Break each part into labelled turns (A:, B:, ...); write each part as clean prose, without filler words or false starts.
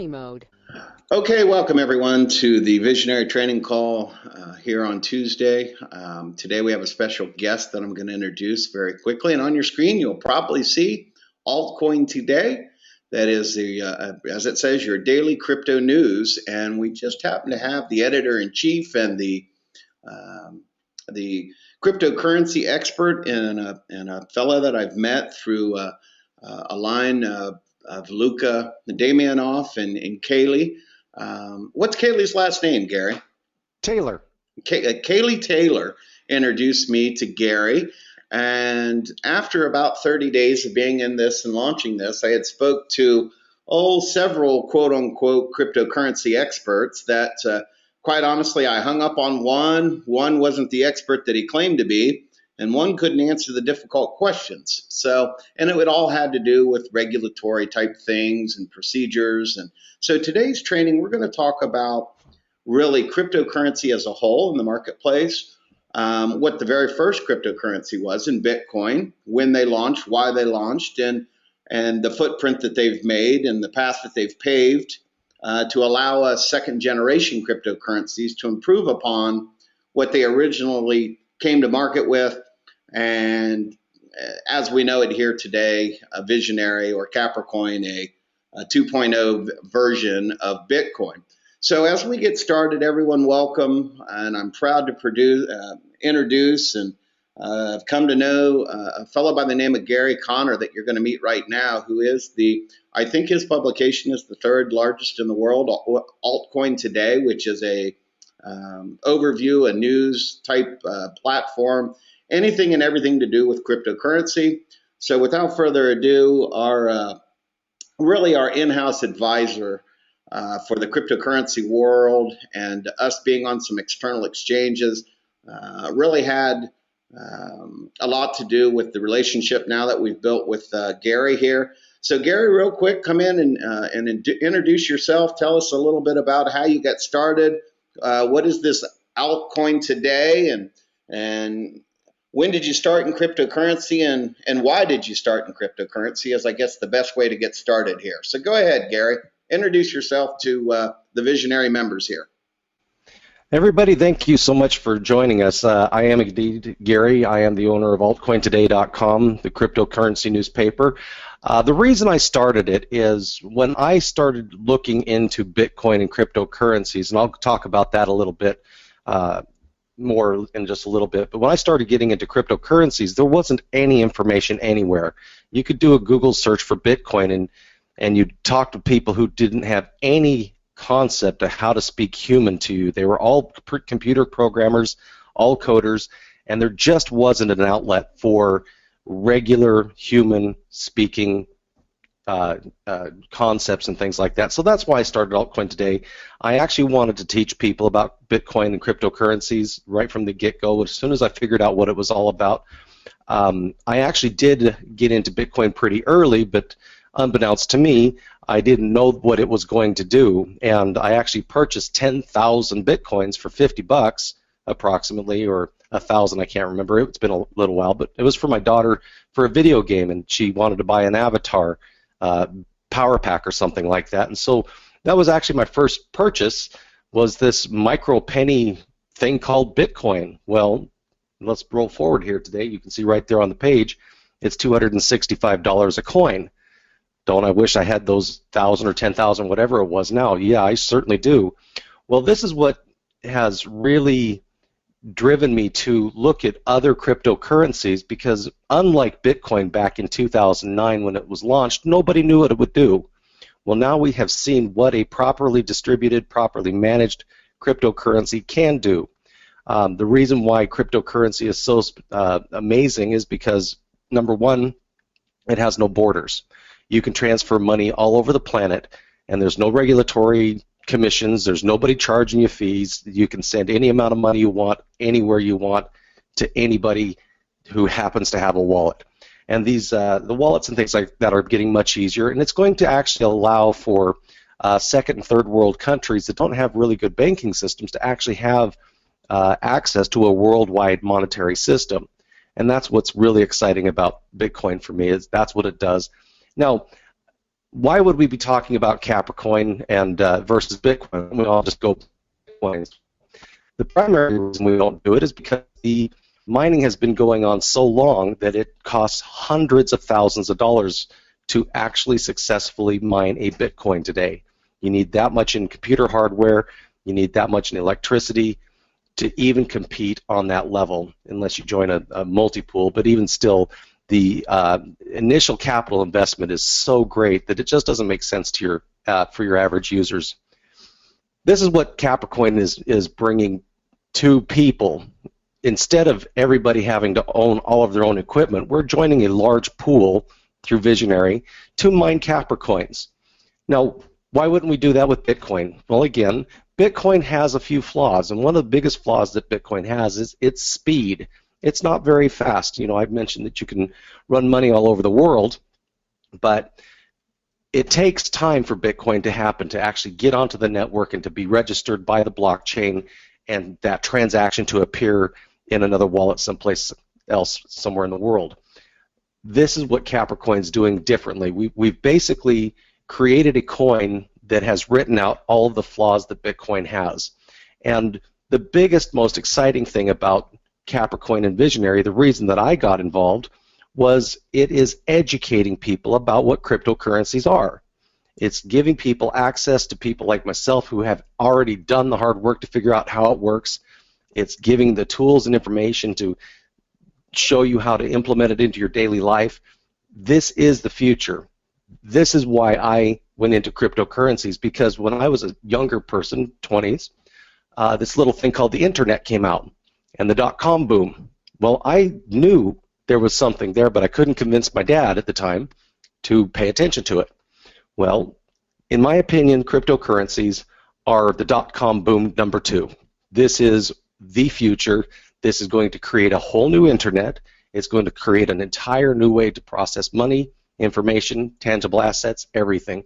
A: Mode.
B: Okay, welcome everyone to the Visionary Training Call here on Tuesday. Today we have a special guest that I'm going to introduce very quickly. And on your screen, you'll probably see Altcoin Today. That is, as it says, your daily crypto news. And we just happen to have the editor-in-chief and the cryptocurrency expert and a fellow that I've met through a line of Luca Damianoff and Kaylee. What's Kaylee's last name, Gary?
C: Taylor.
B: Kaylee Taylor introduced me to Gary, and after about 30 days of being in this and launching this, I had spoke to several quote-unquote cryptocurrency experts that, quite honestly, I hung up on one. One wasn't the expert that he claimed to be, and one couldn't answer the difficult questions. And it all had to do with regulatory type things and procedures. And so today's training, we're going to talk about really cryptocurrency as a whole in the marketplace, what the very first cryptocurrency was in Bitcoin, when they launched, why they launched, and the footprint that they've made and the path that they've paved to allow us second generation cryptocurrencies to improve upon what they originally came to market with. And as we know it here today, a visionary or Capricoin, a 2.0 version of Bitcoin. So as we get started, everyone welcome, and I'm proud to introduce and I've come to know a fellow by the name of Gary Connor that you're going to meet right now, who is I think his publication is the third largest in the world, Altcoin Today, which is a overview, a news type platform, anything and everything to do with cryptocurrency. So without further ado, our in-house advisor for the cryptocurrency world and us being on some external exchanges really had a lot to do with the relationship now that we've built with Gary here. So Gary, real quick, come in and introduce yourself. Tell us a little bit about how you got started. What is this Altcoin Today, and when did you start in cryptocurrency, and why did you start in cryptocurrency is, I guess, the best way to get started here. So go ahead, Gary. Introduce yourself to the visionary members here.
C: Everybody, thank you so much for joining us. I am indeed Gary. I am the owner of altcointoday.com, the cryptocurrency newspaper. The reason I started it is when I started looking into Bitcoin and cryptocurrencies, and I'll talk about that a little bit more in just a little bit, but when I started getting into cryptocurrencies, there wasn't any information anywhere. You could do a Google search for Bitcoin and you'd talk to people who didn't have any concept of how to speak human to you. They were all computer programmers, all coders, and there just wasn't an outlet for regular human speaking concepts and things like that. So that's why I started Altcoin Today. I actually wanted to teach people about Bitcoin and cryptocurrencies right from the get-go. As soon as I figured out what it was all about, I actually did get into Bitcoin pretty early, but unbeknownst to me, I didn't know what it was going to do, and I actually purchased 10,000 Bitcoins for $50 approximately, or 1,000, I can't remember. It's been a little while, but it was for my daughter for a video game, and she wanted to buy an avatar power pack or something like that. And so that was actually my first purchase, was this micro penny thing called Bitcoin. Well, let's roll forward here today. You can see right there on the page, it's $265 a coin. Don't I wish I had those 1,000 or 10,000, whatever it was now? Yeah, I certainly do. Well, this is what has really driven me to look at other cryptocurrencies, because unlike Bitcoin back in 2009 when it was launched, nobody knew what it would do. Well, now we have seen what a properly distributed, properly managed cryptocurrency can do. The reason why cryptocurrency is so amazing is because, number one, it has no borders. You can transfer money all over the planet, and there's no regulatory commissions. There's nobody charging you fees. You can send any amount of money you want, anywhere you want, to anybody who happens to have a wallet. And these the wallets and things like that are getting much easier, and it's going to actually allow for second and third world countries that don't have really good banking systems to actually have access to a worldwide monetary system. And that's what's really exciting about Bitcoin for me, is that's what it does. Now, why would we be talking about Capricoin and versus Bitcoin? We all just go Bitcoin. The primary reason we don't do it is because the mining has been going on so long that it costs hundreds of thousands of dollars to actually successfully mine a Bitcoin today. You need that much in computer hardware, you need that much in electricity to even compete on that level, unless you join a multi-pool. But even still, the initial capital investment is so great that it just doesn't make sense to your for your average users. This is what Capricoin is bringing to people. Instead of everybody having to own all of their own equipment, we're joining a large pool through Visionary to mine Capricoins. Now, why wouldn't we do that with Bitcoin? Well, again, Bitcoin has a few flaws, and one of the biggest flaws that Bitcoin has is its speed. It's not very fast. You know, I've mentioned that you can run money all over the world, but it takes time for Bitcoin to happen, to actually get onto the network and to be registered by the blockchain, and that transaction to appear in another wallet someplace else, somewhere in the world. This is what Capricoin's doing differently. We've basically created a coin that has written out all of the flaws that Bitcoin has. And the biggest, most exciting thing about Capricoin and Visionary, the reason that I got involved, was it is educating people about what cryptocurrencies are. It's giving people access to people like myself who have already done the hard work to figure out how it works. It's giving the tools and information to show you how to implement it into your daily life. This is the future. This is why I went into cryptocurrencies, because when I was a younger person, 20s, this little thing called the internet came out, and the dot-com boom. Well, I knew there was something there, but I couldn't convince my dad at the time to pay attention to it. Well, in my opinion, cryptocurrencies are the dot-com boom number 2. This is the future. This is going to create a whole new internet. It's going to create an entire new way to process money, information, tangible assets, everything.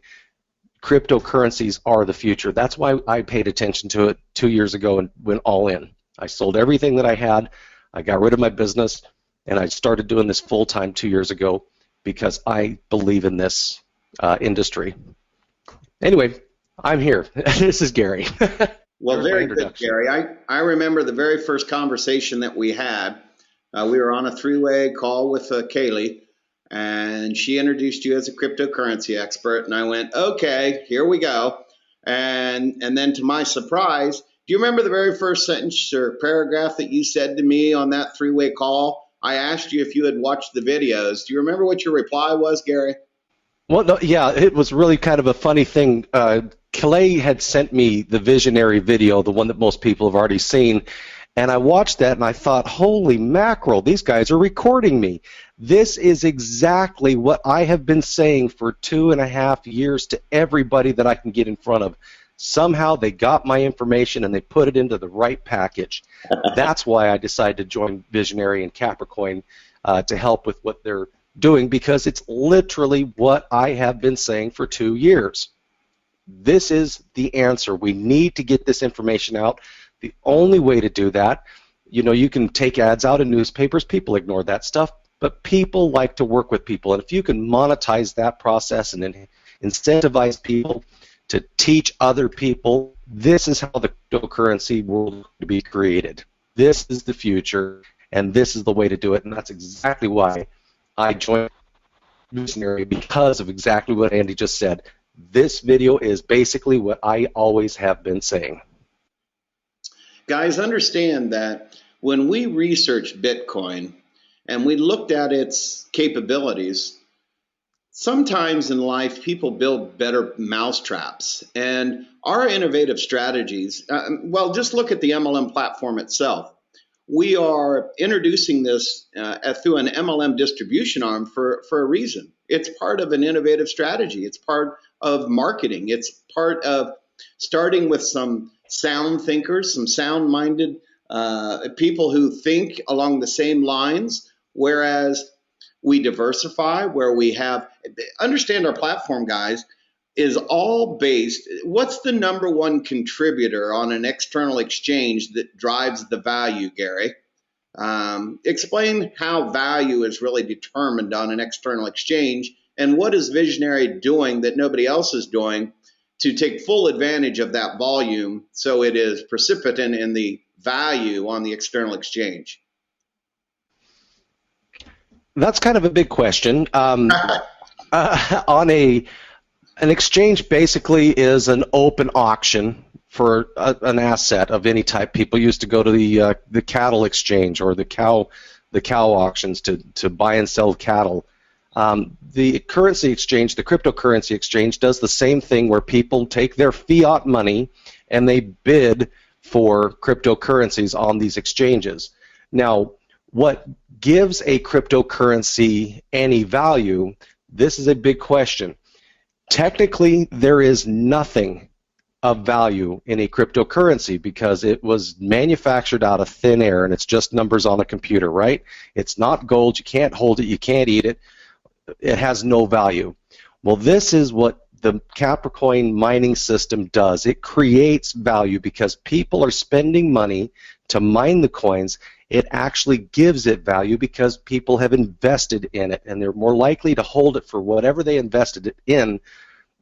C: Cryptocurrencies are the future. That's why I paid attention to it 2 years ago and went all in. I sold everything that I had. I got rid of my business, and I started doing this full-time 2 years ago because I believe in this industry. Anyway, I'm here. This is Gary.
B: Well, very good, Gary. I remember the very first conversation that we had. We were on a three-way call with Kaylee, and she introduced you as a cryptocurrency expert, and I went, okay, here we go. And then to my surprise, do you remember the very first sentence or paragraph that you said to me on that three-way call? I asked you if you had watched the videos. Do you remember what your reply was, Gary?
C: Well, no, yeah, it was really kind of a funny thing. Clay had sent me the Visionary video, the one that most people have already seen, and I watched that and I thought, holy mackerel, these guys are recording me. This is exactly what I have been saying for 2.5 years to everybody that I can get in front of. Somehow they got my information and they put it into the right package. That's why I decided to join Visionary and Capricoin to help with what they're doing, because it's literally what I have been saying for 2 years. This is the answer. We need to get this information out. The only way to do that, you know, you can take ads out in newspapers. People ignore that stuff, but people like to work with people. And if you can monetize that process and then incentivize people to teach other people, this is how the cryptocurrency world is going to be created. This is the future, and this is the way to do it. And that's exactly why I joined Visionary, because of exactly what Andy just said. This video is basically what I always have been saying.
B: Guys, understand that when we researched Bitcoin and we looked at its capabilities, sometimes in life people build better mousetraps. And our innovative strategies, well, just look at the MLM platform itself. We are introducing this through an MLM distribution arm for a reason. It's part of an innovative strategy. It's part of marketing. It's part of starting with some sound thinkers, some sound-minded people who think along the same lines, whereas we diversify, where we have, understand our platform, guys, is all based, what's the number one contributor on an external exchange that drives the value, Gary? Explain how value is really determined on an external exchange and what is Visionary doing that nobody else is doing to take full advantage of that volume so it is precipitant in the value on the external exchange?
C: That's kind of a big question. An exchange basically is an open auction for an asset of any type. People used to go to the cattle exchange or the cow auctions to buy and sell cattle. The currency exchange, the cryptocurrency exchange, does the same thing where people take their fiat money and they bid for cryptocurrencies on these exchanges. Now, what gives a cryptocurrency any value? This is a big question. Technically, there is nothing of value in a cryptocurrency because it was manufactured out of thin air and it's just numbers on a computer, right? It's not gold, you can't hold it, you can't eat it, it has no value. Well, this is what the Capricoin mining system does. It creates value because people are spending money to mine the coins. It actually gives it value because people have invested in it and they're more likely to hold it for whatever they invested it in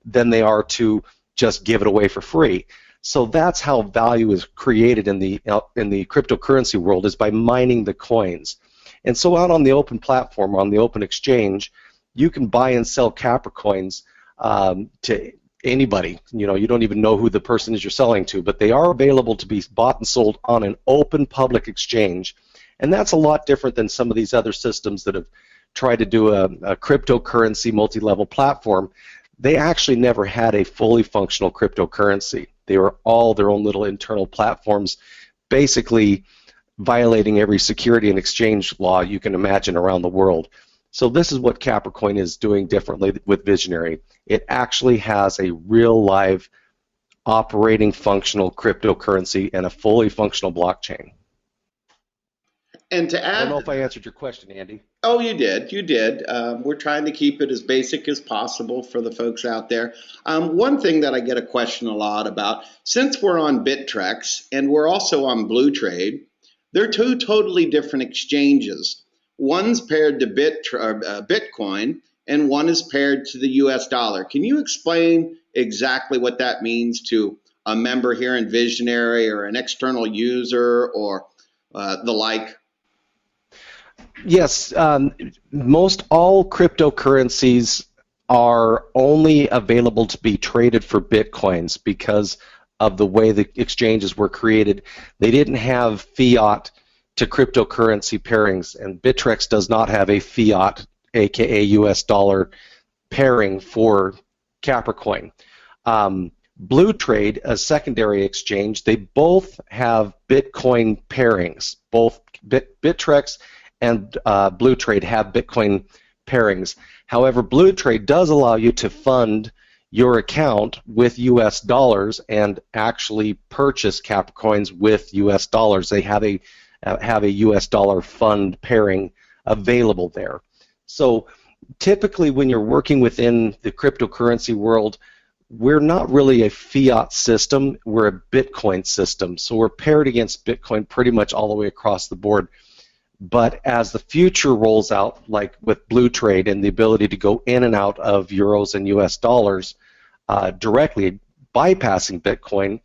C: than they are to just give it away for free. So that's how value is created in the cryptocurrency world, is by mining the coins. And so out on the open platform, on the open exchange, you can buy and sell Capricoins to anybody. You know, you don't even know who the person is you're selling to, but they are available to be bought and sold on an open public exchange. And that's a lot different than some of these other systems that have tried to do a cryptocurrency multi-level platform. They actually never had a fully functional cryptocurrency. They were all their own little internal platforms, basically violating every security and exchange law you can imagine around the world. So this is what Capricoin is doing differently with Visionary. It actually has a real live operating functional cryptocurrency and a fully functional blockchain.
B: And to add,
C: I don't know if I answered your question, Andy.
B: Oh, you did. You did. We're trying to keep it as basic as possible for the folks out there. One thing that I get a question a lot about, since we're on Bittrex and we're also on Blue Trade, they're two totally different exchanges. One's paired to Bitcoin and one is paired to the US dollar. Can you explain exactly what that means to a member here in Visionary or an external user or the like?
C: Yes, most all cryptocurrencies are only available to be traded for Bitcoins because of the way the exchanges were created. They didn't have fiat to cryptocurrency pairings, and Bittrex does not have a fiat, aka US dollar, pairing for Capricoin. Blue Trade, a secondary exchange, they both have Bitcoin pairings. Both Bittrex and Blue Trade have Bitcoin pairings. However, Blue Trade does allow you to fund your account with US dollars and actually purchase Capricoins with US dollars. They have a US dollar fund pairing available there. So typically when you're working within the cryptocurrency world, we're not really a fiat system, we're a Bitcoin system. So we're paired against Bitcoin pretty much all the way across the board. But as the future rolls out, like with Blue Trade and the ability to go in and out of euros and US dollars directly, bypassing Bitcoin,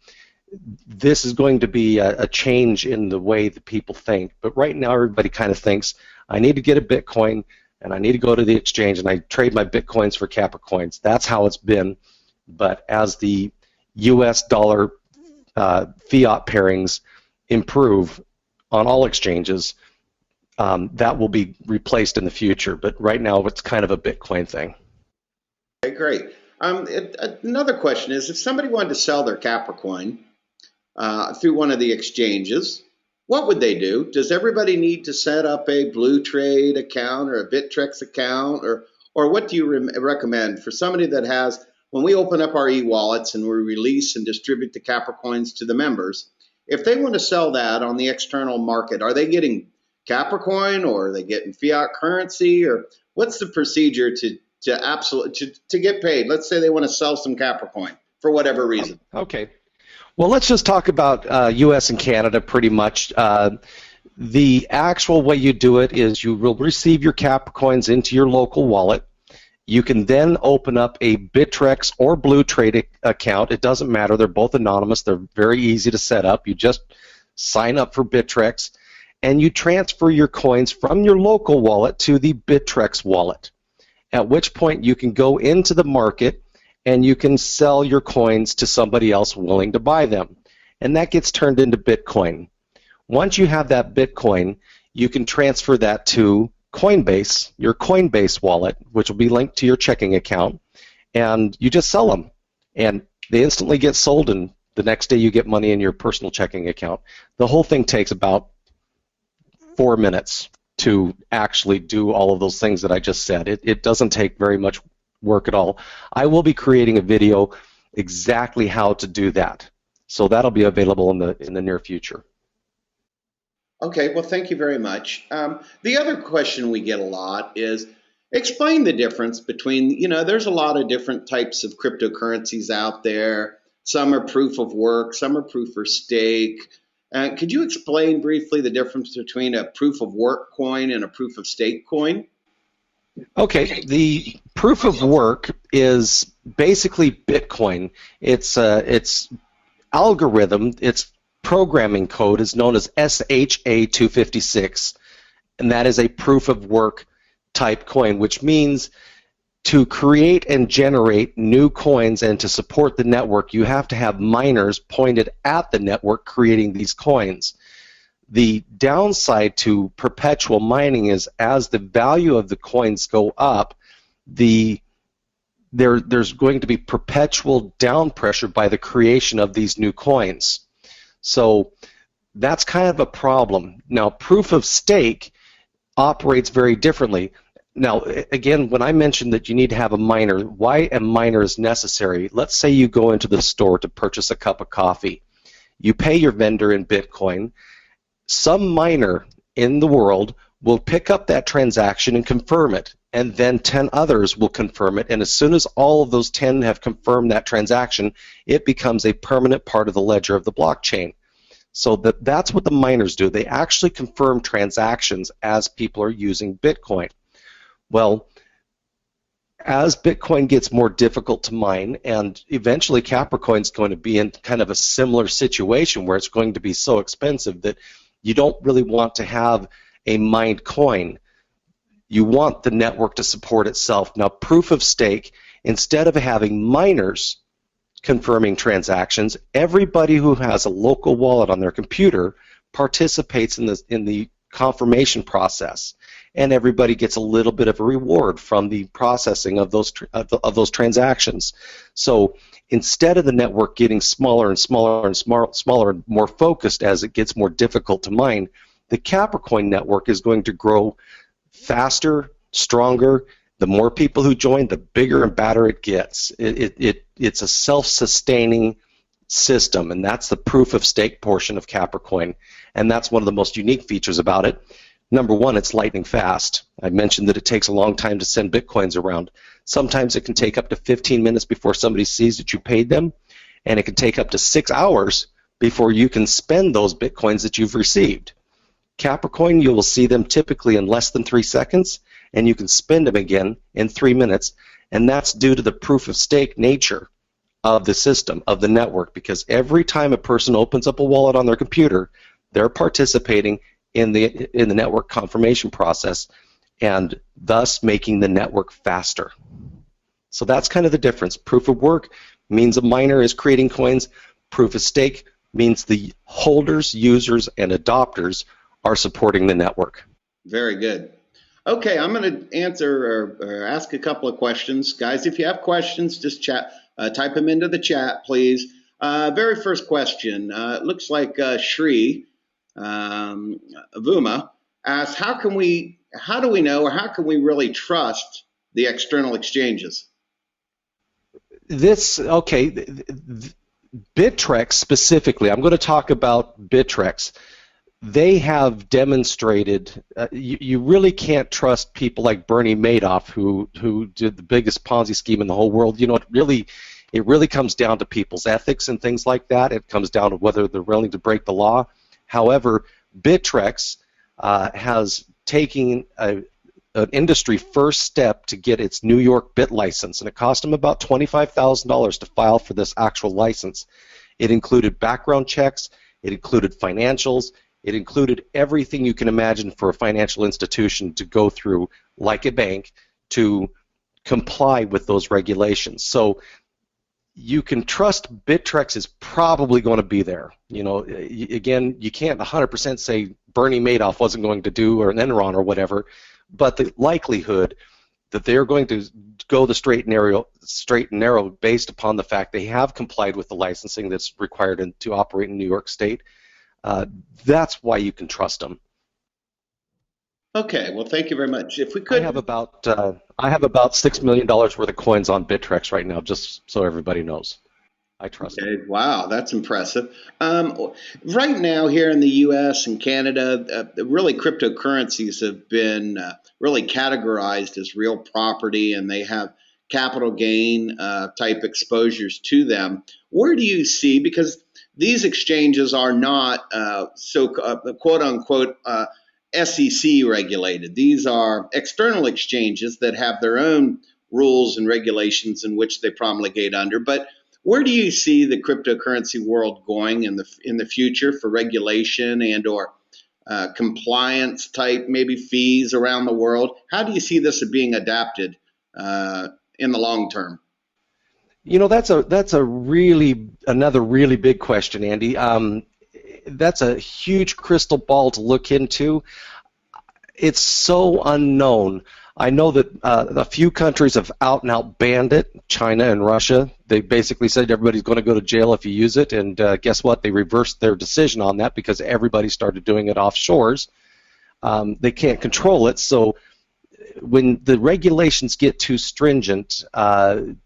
C: this is going to be a change in the way that people think. But right now everybody kind of thinks, I need to get a Bitcoin and I need to go to the exchange and I trade my Bitcoins for Capricoins. That's how it's been. But as the US dollar fiat pairings improve on all exchanges, that will be replaced in the future, but right now it's kind of a Bitcoin thing.
B: Okay, great. Another question is, if somebody wanted to sell their Capricoin through one of the exchanges, what would they do? Does everybody need to set up a Blue Trade account or a Bittrex account, or what do you recommend for somebody that has, when we open up our e-wallets and we release and distribute the Capricoins to the members, if they want to sell that on the external market, are they getting Capricoin or are they getting fiat currency, or what's the procedure to get paid? Let's say they want to sell some Capricoin for whatever reason.
C: Okay. Well, let's just talk about U.S. and Canada pretty much. The actual way you do it is you will receive your Capricoins into your local wallet, You can then open up a Bittrex or Blue Trade account. It doesn't matter. They're both anonymous. They're very easy to set up. You just sign up for Bittrex, and you transfer your coins from your local wallet to the Bittrex wallet, at which point you can go into the market and you can sell your coins to somebody else willing to buy them. And that gets turned into Bitcoin. Once you have that Bitcoin, you can transfer that to Coinbase, your Coinbase wallet, which will be linked to your checking account, and you just sell them. And they instantly get sold, and the next day you get money in your personal checking account. The whole thing takes about 4 minutes to actually do all of those things that I just said. It doesn't take very much work at all. I will be creating a video exactly how to do that. So that'll be available in the near future.
B: Okay, well, thank you very much. The other question we get a lot is, explain the difference between, there's a lot of different types of cryptocurrencies out there. Some are proof of work, some are proof of stake. Could you explain briefly the difference between a proof of work coin and a proof of stake coin?
C: Okay, the proof of work is basically Bitcoin. It's algorithm, its programming code is known as SHA-256, and that is a proof of work type coin, which means to create and generate new coins and to support the network, you have to have miners pointed at the network creating these coins. The downside to perpetual mining is as the value of the coins go up, there's going to be perpetual down pressure by the creation of these new coins. So that's kind of a problem. Now, proof of stake operates very differently. Now, again, when I mentioned that you need to have a miner, why a miner is necessary? Let's say you go into the store to purchase a cup of coffee. You pay your vendor in Bitcoin. Some miner in the world will pick up that transaction and confirm it, and then 10 others will confirm it, and as soon as all of those 10 have confirmed that transaction, it becomes a permanent part of the ledger of the blockchain. So that's what the miners do. They actually confirm transactions as people are using Bitcoin. Well, as Bitcoin gets more difficult to mine, and eventually Capricoin is going to be in kind of a similar situation where it's going to be so expensive that you don't really want to have a mined coin. You want the network to support itself. Now, proof of stake, instead of having miners confirming transactions, everybody who has a local wallet on their computer participates in the confirmation process, and everybody gets a little bit of a reward from the processing of those transactions. So instead of the network getting smaller and smaller and smaller and more focused as it gets more difficult to mine, the Capricoin network is going to grow faster, stronger. The more people who join, the bigger and badder it gets. It's a self-sustaining system, and that's the proof of stake portion of Capricoin, and that's one of the most unique features about it. Number one, it's lightning fast. I mentioned that it takes a long time to send Bitcoins around. Sometimes it can take up to 15 minutes before somebody sees that you paid them, and it can take up to 6 hours before you can spend those Bitcoins that you've received. Capricoin, you will see them typically in less than 3 seconds, and you can spend them again in 3 minutes, and that's due to the proof of stake nature of the system, of the network, because every time a person opens up a wallet on their computer, they're participating in the network confirmation process, and thus making the network faster. So that's kind of the difference. Proof of work means a miner is creating coins. Proof of stake means the holders, users, and adopters are supporting the network.
B: Very good. Okay, I'm going to answer or ask a couple of questions. Guys, if you have questions, just type them into the chat, please. Very first question. It looks like Shri Avuma asks, how do we know, or how can we really trust the external exchanges?
C: Bittrex specifically, I'm going to talk about Bittrex. They have demonstrated you really can't trust people like Bernie Madoff, who did the biggest Ponzi scheme in the whole world. You know, it really comes down to people's ethics and things like that. It comes down to whether they're willing to break the law. However, Bittrex has taken an industry first step to get its New York bit license, and it cost them about $25,000 to file for this actual license. It included background checks, it included financials, it included everything you can imagine for a financial institution to go through, like a bank, to comply with those regulations. So you can trust Bittrex is probably going to be there. Again, you can't 100% say Bernie Madoff wasn't going to do, or an Enron or whatever, but the likelihood that they're going to go the straight and narrow based upon the fact they have complied with the licensing that's required to operate in New York State, that's why you can trust them.
B: Okay, well, thank you very much. If we could,
C: I have about $6 million worth of coins on Bittrex right now, just so everybody knows. I trust it.
B: Wow, that's impressive. Right now, here in the U.S. and Canada, really cryptocurrencies have been really categorized as real property, and they have capital gain type exposures to them. Where do you see, because these exchanges are not quote unquote SEC regulated. These are external exchanges that have their own rules and regulations in which they promulgate under. But where do you see the cryptocurrency world going in the future for regulation and or compliance type maybe fees around the world? How do you see this being adapted in the long term?
C: That's another really big question, Andy. That's a huge crystal ball to look into. It's so unknown. I know that a few countries have out and out banned it, China and Russia. They basically said everybody's going to go to jail if you use it, and guess what? They reversed their decision on that because everybody started doing it offshores. They can't control it, so when the regulations get too stringent,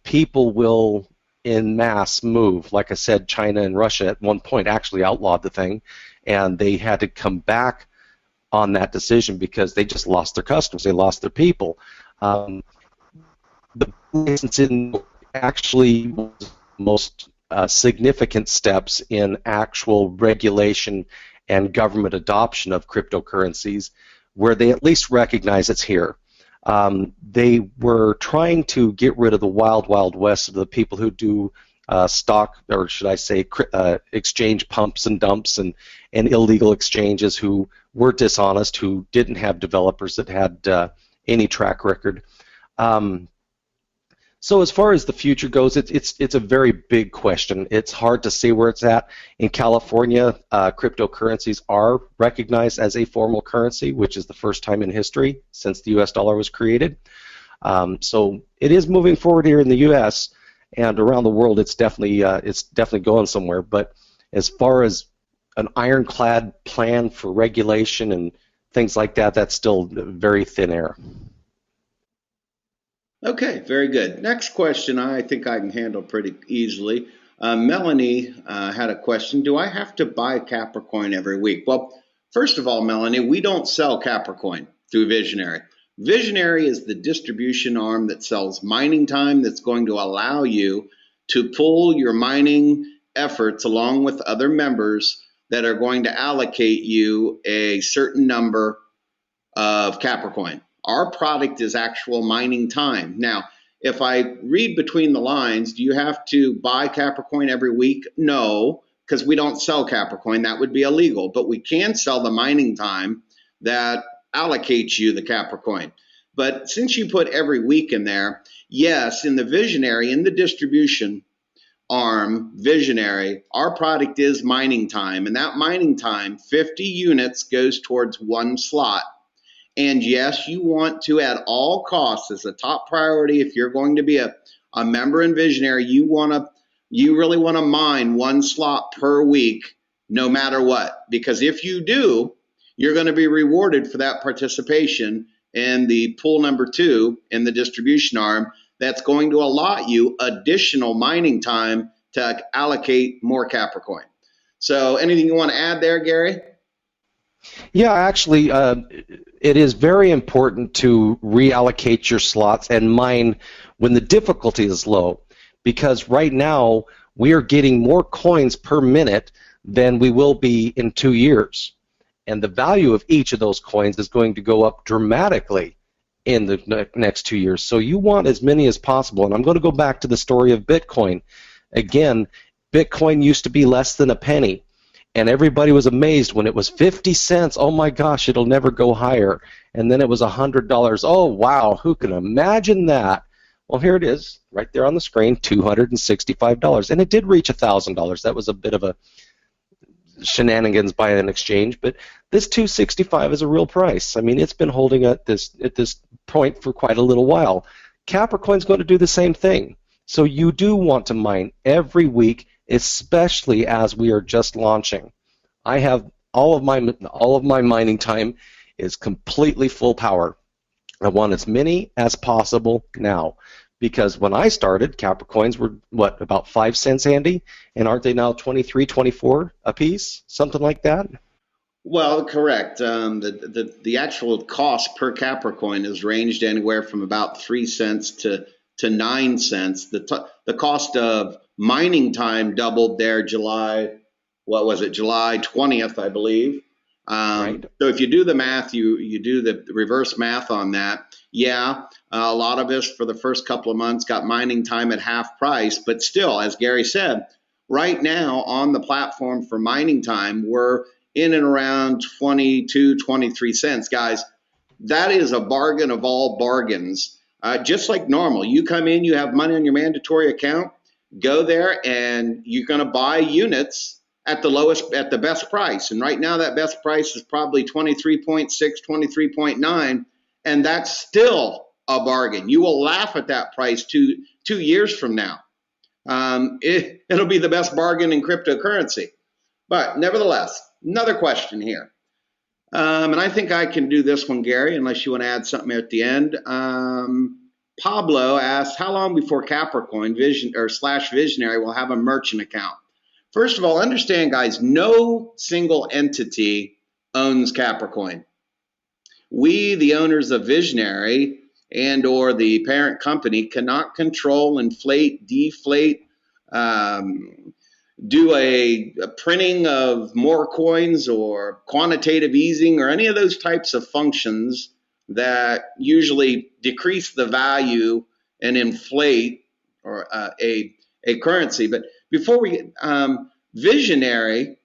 C: people will en masse move. Like I said, China and Russia at one point actually outlawed the thing, and they had to come back on that decision because they just lost their customers, they lost their people. The licensing actually was the most significant steps in actual regulation and government adoption of cryptocurrencies, where they at least recognize it's here. They were trying to get rid of the wild west of the people who do stock, or should I say exchange pumps and dumps and illegal exchanges, who were dishonest, who didn't have developers that had any track record. So as far as the future goes, it's a very big question. It's hard to see where it's at. In California, cryptocurrencies are recognized as a formal currency, which is the first time in history since the U.S. dollar was created. So it is moving forward here in the U.S. and around the world. It's definitely going somewhere. But as far as an ironclad plan for regulation and things like that, that's still very thin air.
B: Okay, very good. Next question I think I can handle pretty easily. Melanie had a question. Do I have to buy Capricoin every week? Well, first of all, Melanie, we don't sell Capricoin through Visionary. Visionary is the distribution arm that sells mining time that's going to allow you to pull your mining efforts along with other members that are going to allocate you a certain number of Capricoin. Our product is actual mining time. Now, if I read between the lines, do you have to buy Capricoin every week? No, because we don't sell Capricoin. That would be illegal. But we can sell the mining time that allocates you the Capricoin. But since you put every week in there, yes, in the Visionary, in the distribution arm, Visionary, our product is mining time. And that mining time, 50 units goes towards one slot. And yes, you want to, at all costs, as a top priority, if you're going to be a member in Visionary, you really want to mine one slot per week, no matter what. Because if you do, you're going to be rewarded for that participation in the pool number 2 in the distribution arm. That's going to allot you additional mining time to allocate more Capricoin. So anything you want to add there, Gary?
C: Yeah, actually, it is very important to reallocate your slots and mine when the difficulty is low, because right now we are getting more coins per minute than we will be in 2 years. And the value of each of those coins is going to go up dramatically in the next 2 years. So you want as many as possible. And I'm going to go back to the story of Bitcoin. Again, Bitcoin used to be less than a penny. And everybody was amazed when it was 50 cents. Oh my gosh, it'll never go higher. And then it was $100. Oh wow, who can imagine that? Well, here it is, right there on the screen, $265. And it did reach $1,000. That was a bit of a shenanigans by an exchange, but this 265 is a real price. I mean, it's been holding at this point for quite a little while. Capricoin's going to do the same thing. So you do want to mine every week, especially as we are just launching. I have all of my mining time is completely full power. I want as many as possible now, because when I started, Capricoins were what, about 5 cents, Andy, and aren't they now 23, 24 a piece, something like that?
B: Well, correct. The actual cost per Capricoin has ranged anywhere from about 3 cents to 9 cents. The cost of mining time doubled there July 20th, I believe.
C: Right.
B: So if you do the math, you do the reverse math on that. Yeah, a lot of us for the first couple of months got mining time at half price, but still, as Gary said, right now on the platform for mining time, we're in and around 22, 23 cents. Guys, that is a bargain of all bargains. Just like normal, you come in, you have money on your mandatory account, go there and you're going to buy units at the best price. And right now that best price is probably 23.6, 23.9, and that's still a bargain. You will laugh at that price 2 years from now. It'll be the best bargain in cryptocurrency. But nevertheless, another question here. And I think I can do this one, Gary, unless you want to add something at the end. Pablo asked, how long before Capricoin /Visionary will have a merchant account? First of all, understand, guys, no single entity owns Capricoin. We, the owners of Visionary and or the parent company, cannot control, inflate, deflate, do a printing of more coins or quantitative easing or any of those types of functions that usually decrease the value and inflate or a currency. But before we Visionary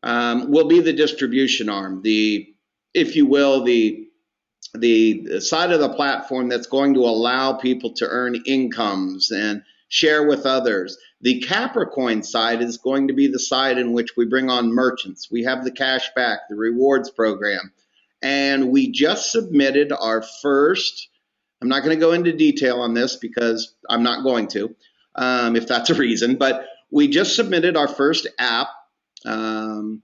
B: will be the distribution arm, if you will, the side of the platform that's going to allow people to earn incomes and share with others. The Capricoin side is going to be the side in which we bring on merchants. We have the cash back, the rewards program, and we just submitted our first. I'm not going to go into detail on this because I'm not going to, if that's a reason, but we just submitted our first app, and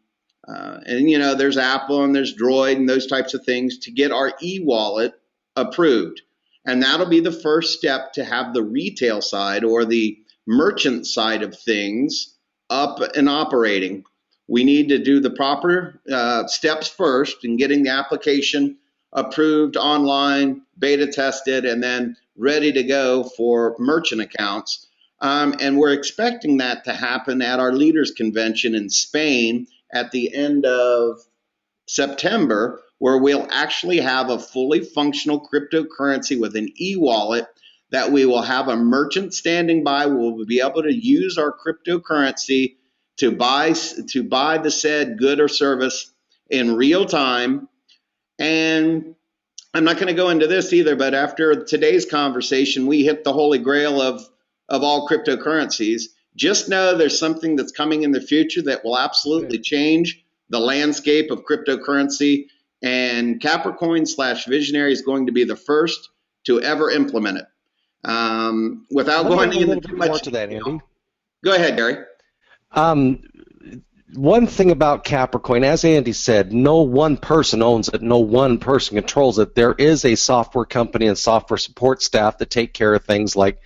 B: you know, there's Apple and there's Droid and those types of things to get our e-wallet approved. And that'll be the first step to have the retail side or the merchant side of things up and operating. We need to do the proper steps first in getting the application approved online, beta tested, and then ready to go for merchant accounts. And we're expecting that to happen at our leaders convention in Spain at the end of September, where we'll actually have a fully functional cryptocurrency with an e-wallet that we will have a merchant standing by. We'll be able to use our cryptocurrency to buy the said good or service in real time. And I'm not going to go into this either, but after today's conversation, we hit the holy grail of all cryptocurrencies. Just know there's something that's coming in the future that will absolutely change the landscape of cryptocurrency, and Capricoin /Visionary is going to be the first to ever implement it. Without going into too much
C: more to that, Andy.
B: Go ahead, Gary.
C: One thing about Capricoin, as Andy said, no one person owns it, no one person controls it. There is a software company and software support staff that take care of things like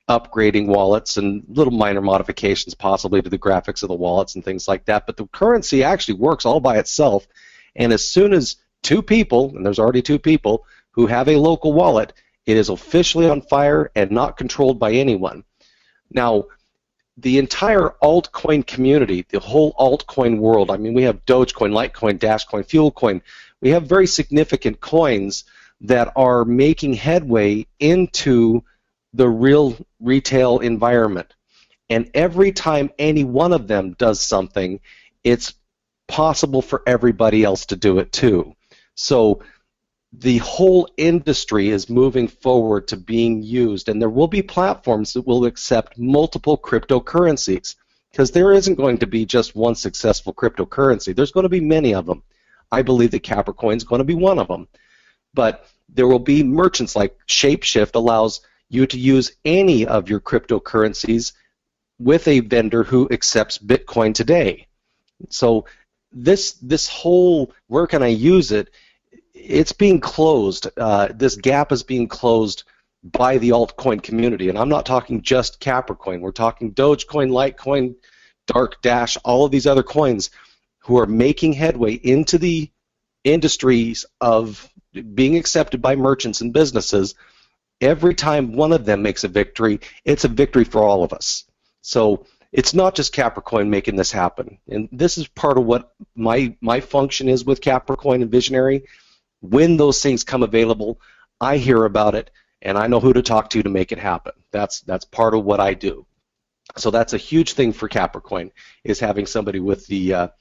C: upgrading wallets and little minor modifications possibly to the graphics of the wallets and things like that. But the currency actually works all by itself. And as soon as 2 people, and there's already 2 people, who have a local wallet, it is officially on fire and not controlled by anyone. Now, the entire altcoin community, the whole altcoin world, I mean, we have Dogecoin, Litecoin, Dashcoin, Fuelcoin. We have very significant coins that are making headway into the real retail environment. And every time any one of them does something, it's possible for everybody else to do it too. So the whole industry is moving forward to being used, and there will be platforms that will accept multiple cryptocurrencies, because there isn't going to be just one successful cryptocurrency. There's going to be many of them. I believe that Capricoin is going to be one of them. But there will be merchants like Shapeshift allows you to use any of your cryptocurrencies with a vendor who accepts Bitcoin today. So this whole, where can I use it, it's being closed. This gap is being closed by the altcoin community. And I'm not talking just Capricoin. We're talking Dogecoin, Litecoin, Dark Dash, all of these other coins who are making headway into the industries of being accepted by merchants and businesses. Every time one of them makes a victory, it's a victory for all of us. So it's not just Capricoin making this happen. And this is part of what my function is with Capricoin and Visionary. When those things come available, I hear about it, and I know who to talk to make it happen. That's part of what I do. So that's a huge thing for Capricoin, is having somebody with the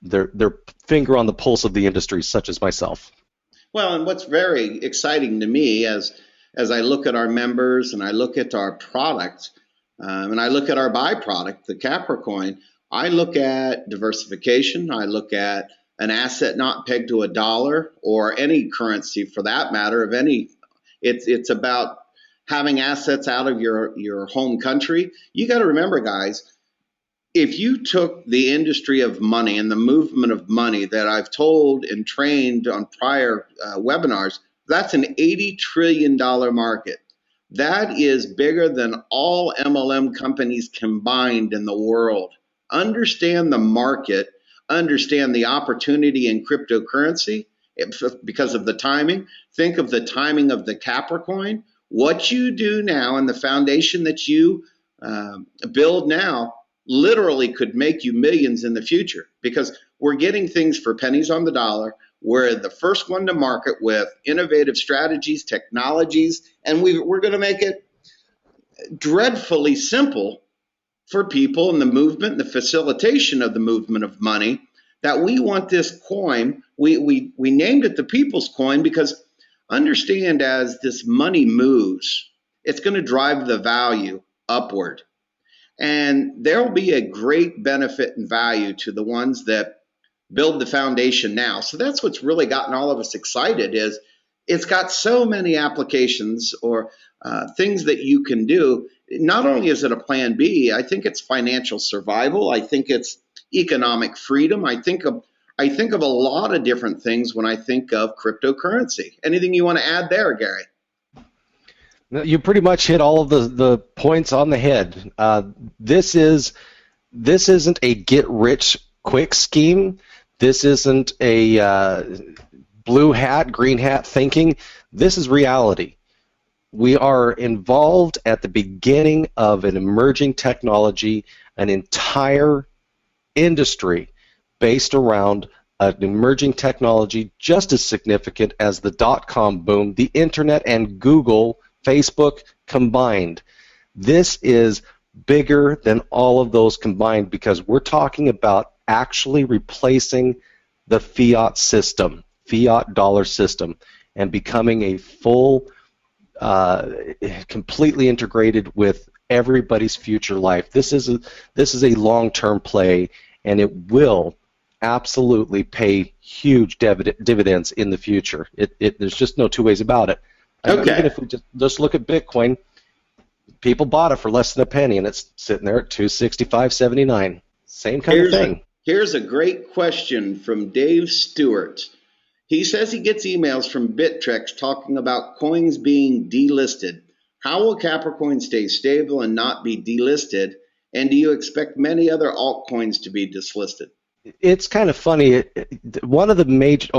C: their finger on the pulse of the industry, such as myself.
B: Well, and what's very exciting to me as I look at our members and I look at our product, and I look at our byproduct, the Capricoin, I look at diversification. I look at an asset not pegged to a dollar or any currency for that matter of any. It's about having assets out of your home country. You got to remember, guys, if you took the industry of money and the movement of money that I've told and trained on prior webinars, that's an $80 trillion market. That is bigger than all MLM companies combined in the world. Understand the market, understand the opportunity in cryptocurrency because of the timing. Think of the timing of the Capricoin. What you do now and the foundation that you build now literally could make you millions in the future, because we're getting things for pennies on the dollar. We're the first one to market with innovative strategies, technologies, and we're going to make it dreadfully simple for people in the movement, the facilitation of the movement of money, that we want this coin. We named it the People's Coin because understand, as this money moves, it's going to drive the value upward. And there will be a great benefit and value to the ones that build the foundation now. So that's what's really gotten all of us excited, is it's got so many applications or things that you can do. Not only is it a plan B, I think it's financial survival. I think it's economic freedom. I think of a lot of different things when I think of cryptocurrency. Anything you want to add there, Gary?
C: You pretty much hit all of the points on the head. This isn't a get-rich-quick scheme. This isn't a blue hat, green hat thinking. This is reality. We are involved at the beginning of an emerging technology, an entire industry based around an emerging technology just as significant as the dot-com boom, the internet, and Google, Facebook combined. This is bigger than all of those combined, because we're talking about actually replacing the fiat system, fiat dollar system, and becoming a full, completely integrated with everybody's future life. This is a long-term play, and it will absolutely pay huge dividends in the future. There's just no two ways about it.
B: Okay.
C: Even if we just look at Bitcoin, people bought it for less than a penny, and it's sitting there at $265.79. Same kind of thing.
B: Here's a great question from Dave Stewart. He says he gets emails from Bittrex talking about coins being delisted. How will Capricoin stay stable and not be delisted? And do you expect many other altcoins to be dislisted?
C: It's kind of funny. One of the major,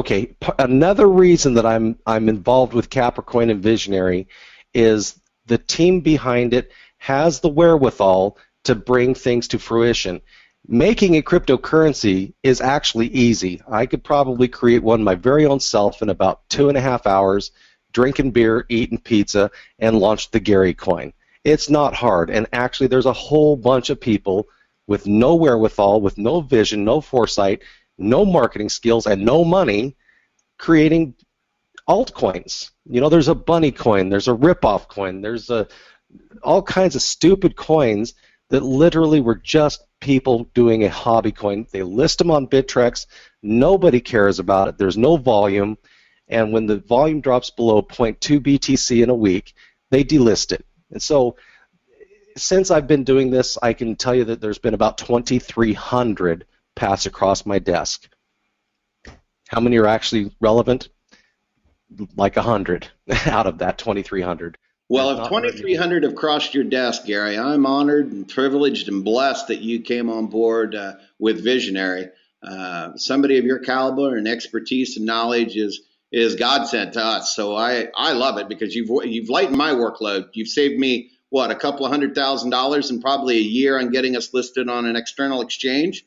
C: another reason that I'm involved with Capricoin and Visionary is the team behind it has the wherewithal to bring things to fruition. Making a cryptocurrency is actually easy. I could probably create one my very own self in about 2.5 hours, drinking beer, eating pizza, and launched the Gary coin. It's not hard, and actually there's a whole bunch of people with no wherewithal, with no vision, no foresight, no marketing skills, and no money creating altcoins. There's a bunny coin, there's a rip-off coin, there's all kinds of stupid coins that literally were just people doing a hobby coin. They list them on Bittrex, nobody cares about it, there's no volume, and when the volume drops below 0.2 BTC in a week, they delist it. And so, since I've been doing this, I can tell you that there's been about 2,300 pass across my desk. How many are actually relevant? Like 100 out of that 2,300.
B: Well, if 2,300 have crossed your desk, Gary, I'm honored and privileged and blessed that you came on board with Visionary. Somebody of your caliber and expertise and knowledge is God sent to us. So I love it because you've lightened my workload. You've saved me, a couple of $100,000 and probably a year on getting us listed on an external exchange?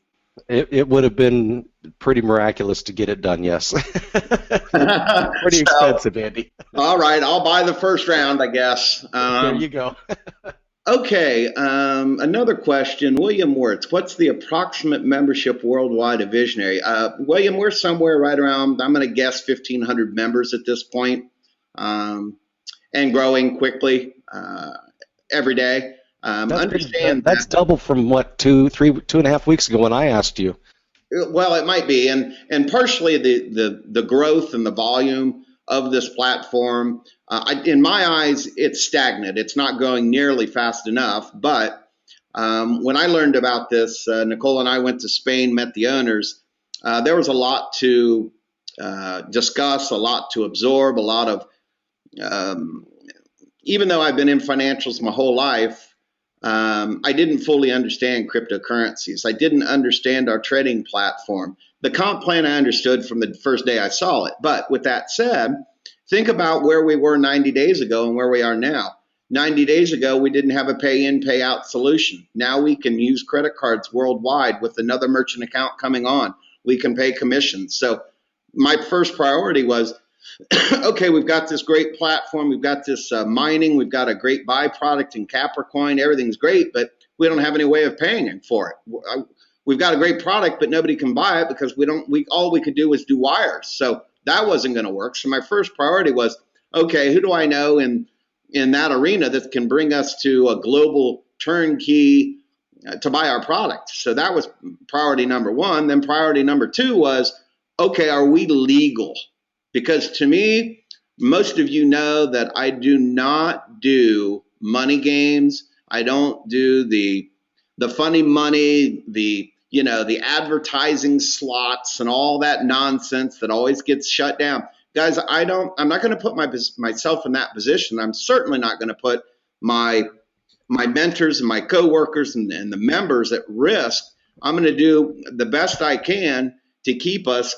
C: It would have been pretty miraculous to get it done, yes. Pretty expensive, Andy.
B: All right, I'll buy the first round, I guess.
C: There you go.
B: Okay, another question. William Wirtz, what's the approximate membership worldwide of Visionary? William, we're somewhere right around, I'm going to guess, 1,500 members at this point, and growing quickly every day.
C: That's double from what, 2.5 weeks ago when I asked you.
B: Well, it might be, and partially the growth and the volume of this platform. In my eyes, it's stagnant. It's not going nearly fast enough. But when I learned about this, Nicole and I went to Spain, met the owners. There was a lot to discuss, a lot to absorb, a lot of. Even though I've been in financials my whole life, I didn't fully understand cryptocurrencies. I didn't understand our trading platform. The comp plan I understood from the first day I saw it. But with that said, think about where we were 90 days ago and where we are now. 90 days ago, we didn't have a pay-in, pay-out solution. Now we can use credit cards worldwide with another merchant account coming on. We can pay commissions. So my first priority was, okay, we've got this great platform, we've got this mining, we've got a great byproduct in Capricoin, everything's great, but we don't have any way of paying for it. We've got a great product, but nobody can buy it because all we could do was do wires. So that wasn't going to work. So my first priority was, okay, who do I know in that arena that can bring us to a global turnkey to buy our product? So that was priority number one. Then priority number two was, okay, are we legal? Because to me, most of you know that I do not do money games. I don't do the funny money, the advertising slots and all that nonsense that always gets shut down. Guys, I'm not going to put myself in that position. I'm certainly not going to put my mentors and my coworkers and the members at risk. I'm going to do the best I can to keep us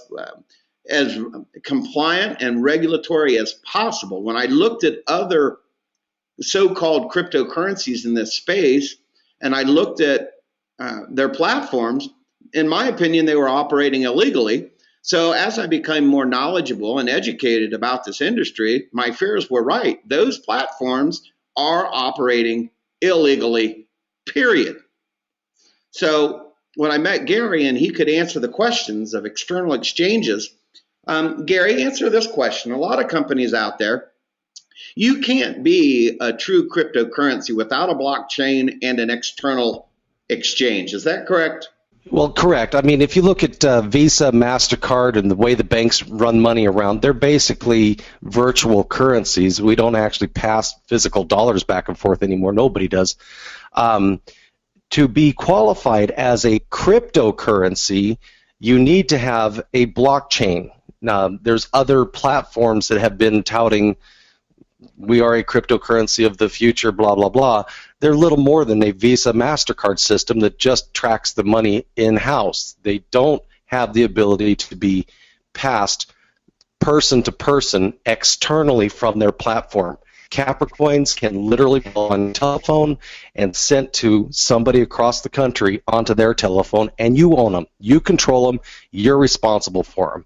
B: as compliant and regulatory as possible. When I looked at other so-called cryptocurrencies in this space, and I looked at their platforms, in my opinion, they were operating illegally. So as I became more knowledgeable and educated about this industry, my fears were right. Those platforms are operating illegally, period. So when I met Gary and he could answer the questions of external exchanges, Gary, answer this question. A lot of companies out there, you can't be a true cryptocurrency without a blockchain and an external exchange. Is that correct?
C: Well, correct. I mean, if you look at Visa, MasterCard, and the way the banks run money around, they're basically virtual currencies. We don't actually pass physical dollars back and forth anymore. Nobody does. To be qualified as a cryptocurrency, you need to have a blockchain. Now, there's other platforms that have been touting, we are a cryptocurrency of the future, blah, blah, blah. They're little more than a Visa, MasterCard system that just tracks the money in-house. They don't have the ability to be passed person to person externally from their platform. Capricoins can literally be on telephone and sent to somebody across the country onto their telephone, and you own them. You control them. You're responsible for them.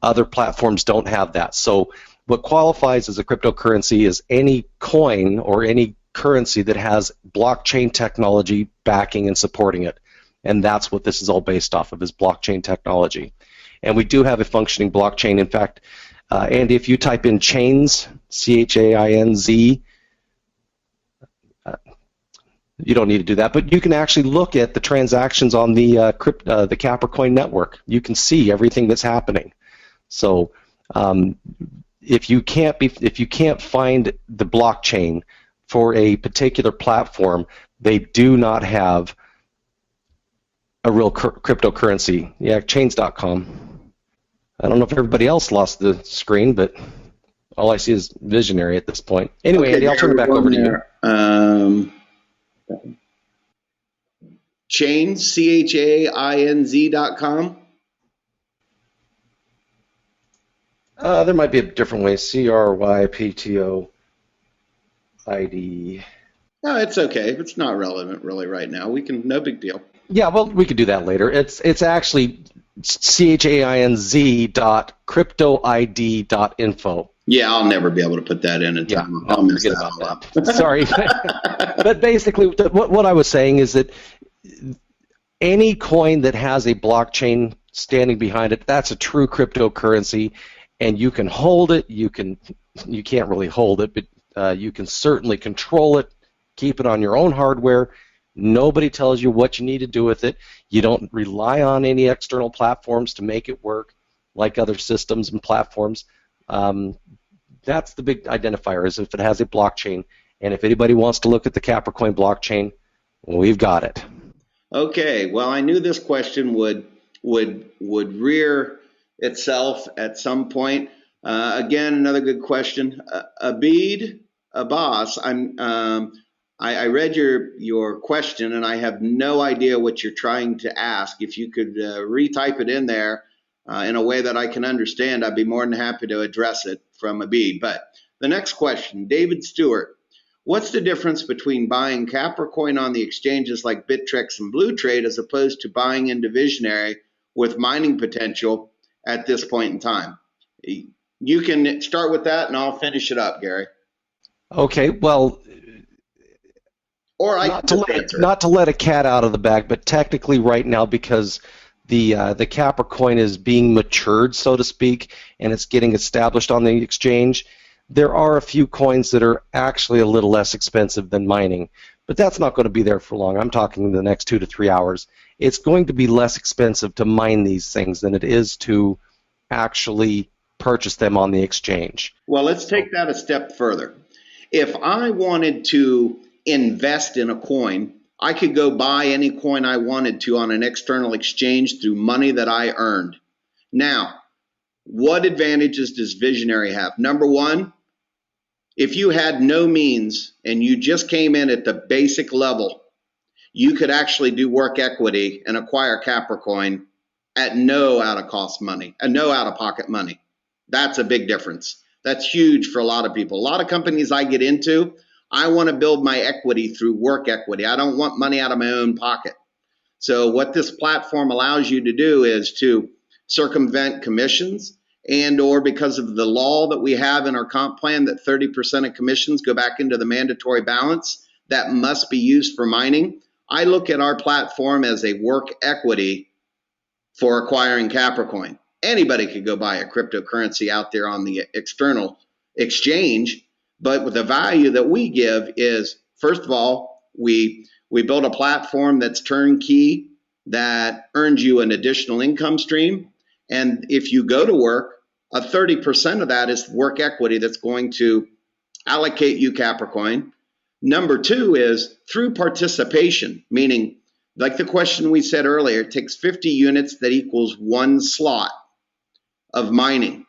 C: Other platforms don't have that. So What qualifies as a cryptocurrency is any coin or any currency that has blockchain technology backing and supporting it. And that's what this is all based off of, is blockchain technology. And we do have a functioning blockchain. In fact, Andy, if you type in chains, C-H-A-I-N-Z, you don't need to do that, but you can actually look at the transactions on the Capricoin network. You can see everything that's happening. So if you can't find the blockchain for a particular platform, they do not have a real cryptocurrency. Yeah, chains.com. I don't know if everybody else lost the screen, but all I see is visionary at this point. Anyway, okay, Andy, I'll turn it back over to you.
B: Chains, CHAINZ.com.
C: There might be a different way. CRYPTOID.
B: No, it's okay. It's not relevant really right now. We can, no big deal.
C: Yeah, well, we could do that later. It's actually CHAINZ.cryptoid.info.
B: Yeah, I'll never be able to put that in time.
C: I'll forget about that. Sorry. But basically, what I was saying is that any coin that has a blockchain standing behind it, that's a true cryptocurrency, and you can hold it. You can't really hold it, but you can certainly control it, keep it on your own hardware. Nobody tells you what you need to do with it. You don't rely on any external platforms to make it work like other systems and platforms. That's the big identifier, is if it has a blockchain. And if anybody wants to look at the Capricoin blockchain, we've got it.
B: Okay, well, I knew this question would rear itself at some point. Again, another good question. Abid Abbas, I read your question, and I have no idea what you're trying to ask. If you could retype it in there in a way that I can understand, I'd be more than happy to address it from Abid. But the next question, David Stewart. What's the difference between buying Capricoin on the exchanges like Bittrex and Blue Trade as opposed to buying into Visionary with mining potential at this point in time? You can start with that, and I'll finish it up, Gary.
C: Okay, well,
B: or
C: not to let a cat out of the bag, but technically right now, because the Capricoin is being matured, so to speak, and it's getting established on the exchange, there are a few coins that are actually a little less expensive than mining, but that's not going to be there for long. I'm talking the next 2 to 3 hours. It's going to be less expensive to mine these things than it is to actually purchase them on the exchange.
B: Well, let's take that a step further. If I wanted to invest in a coin, I could go buy any coin I wanted to on an external exchange through money that I earned. Now, what advantages does Visionary have? Number one, if you had no means and you just came in at the basic level, you could actually do work equity and acquire Capricoin at no out-of-pocket money. That's a big difference. That's huge for a lot of people. A lot of companies I get into, I want to build my equity through work equity. I don't want money out of my own pocket. So what this platform allows you to do is to circumvent commissions, and or because of the law that we have in our comp plan that 30% of commissions go back into the mandatory balance that must be used for mining. I look at our platform as a work equity for acquiring Capricoin. Anybody could go buy a cryptocurrency out there on the external exchange, but with the value that we give is, first of all, we build a platform that's turnkey that earns you an additional income stream. And if you go to work, a 30% of that is work equity that's going to allocate you Capricoin. Number two is through participation, meaning like the question we said earlier, it takes 50 units that equals one slot of mining.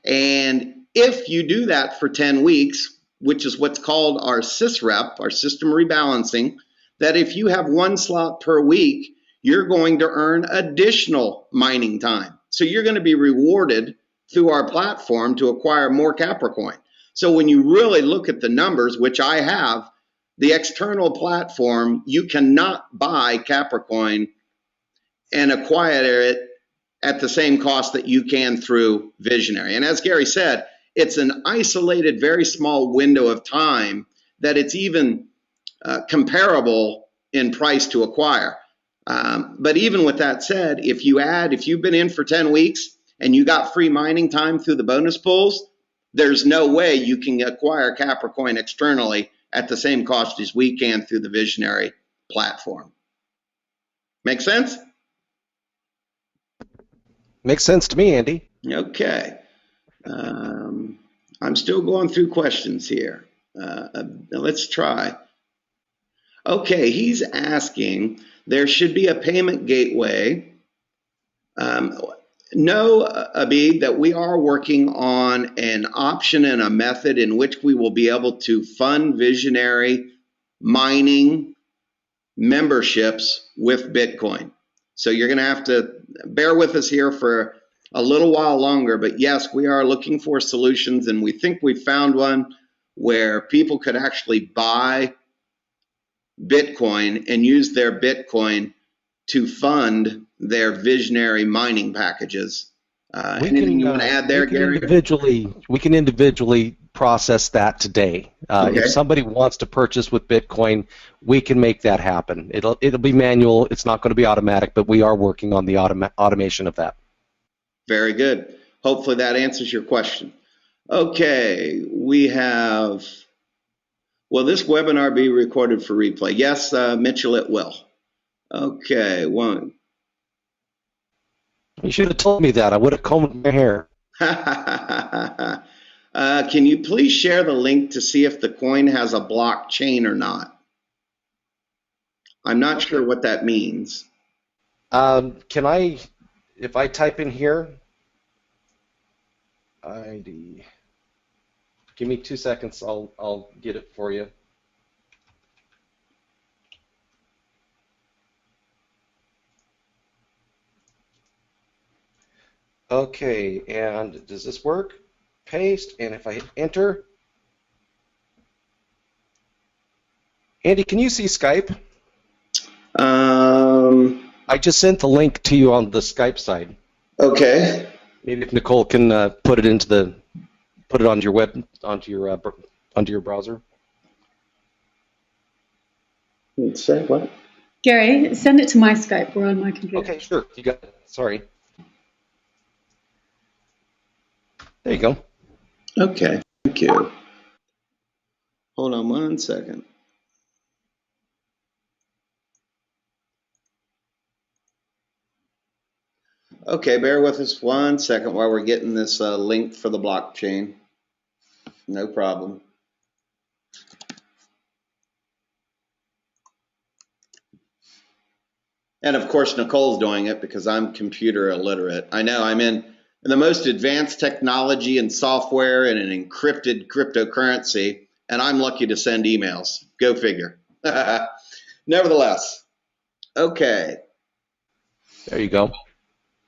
B: And if you do that for 10 weeks, which is what's called our SysRep, our system rebalancing, that if you have one slot per week, you're going to earn additional mining time. So you're going to be rewarded through our platform to acquire more Capricoin. So when you really look at the numbers, which I have, the external platform, you cannot buy Capricoin and acquire it at the same cost that you can through Visionary. And as Gary said, it's an isolated, very small window of time that it's even comparable in price to acquire. But even with that said, if you've been in for 10 weeks and you got free mining time through the bonus pools, there's no way you can acquire Capricoin externally at the same cost as we can through the Visionary platform. Make sense?
C: Makes sense to me, Andy.
B: Okay. I'm still going through questions here. Let's try. Okay, he's asking, there should be a payment gateway. No, Abid, that we are working on an option and a method in which we will be able to fund Visionary mining memberships with Bitcoin. So you're going to have to bear with us here for a little while longer, but yes, we are looking for solutions, and we think we found one where people could actually buy Bitcoin and use their Bitcoin to fund their Visionary mining packages. Anything you want to add there, Gary?
C: We can individually process that today.
B: Okay.
C: If somebody wants to purchase with Bitcoin, we can make that happen. It'll be manual. It's not going to be automatic, but we are working on the automation of that.
B: Very good. Hopefully that answers your question. Okay, we have, will this webinar be recorded for replay? Yes, Mitchell, it will. Okay, one.
C: You should have told me that. I would have combed my hair.
B: Can you please share the link to see if the coin has a blockchain or not? I'm not sure what that means.
C: If I type in here, ID, give me 2 seconds, I'll get it for you. Okay, and does this work? Paste, and if I hit enter, Andy, can you see Skype? I just sent the link to you on the Skype side.
B: Okay.
C: Maybe if Nicole can put it onto your onto your browser.
B: Say what?
A: Gary, send it to my Skype. We're on my computer.
C: Okay, sure. You got it. Sorry. There you go.
B: Okay, thank you. Hold on 1 second. Okay, bear with us 1 second while we're getting this link for the blockchain. No problem. And of course, Nicole's doing it because I'm computer illiterate. I know I'm in the most advanced technology and software and an encrypted cryptocurrency, and I'm lucky to send emails. Go figure. Nevertheless, okay.
C: There you go.